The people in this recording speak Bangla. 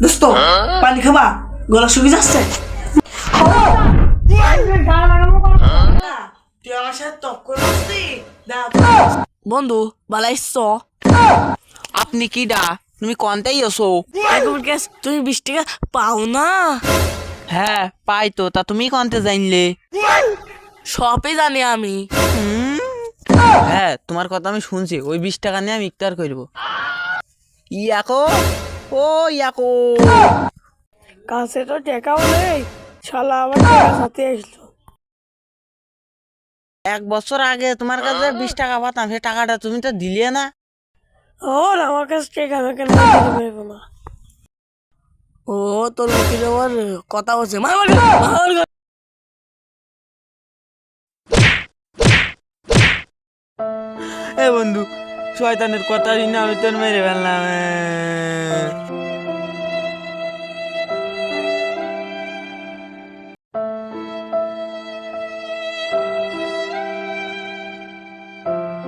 দোস্ত পানি খাবা, গলা শুকিয়ে যাচ্ছে। তুই আমার সাথে তক করে বসতি? বন্ধু বালাইছ আপনি কি ডা তুমি কনতেই আসো? তুমি 20 টাকা পাও না? হ্যাঁ পাই তো, তা তুমি কনতে জানলে? সবই জানি আমি। হ্যাঁ তোমার কথা আমি শুনছি, ওই 20 টাকা নিয়ে আমি ইফতার করবো। ইয়াকো, ও ইয়াকো, কাছে তো টাকাও নেই, শালা আবার টাকা সাথে আসলো। 1 বছর আগে তোমার কাছে 20 টাকা পাতাম, সে টাকাটা তুমি তো দিলে না। ওর আমার কাছে টাকা আমি কেন দিতে পারবো না? ও তোর মুখে যাওয়ার কথা বলছে, এ বন্ধু, শয়তানের কথা শুনে আমি তোর মেরে ফেললাম।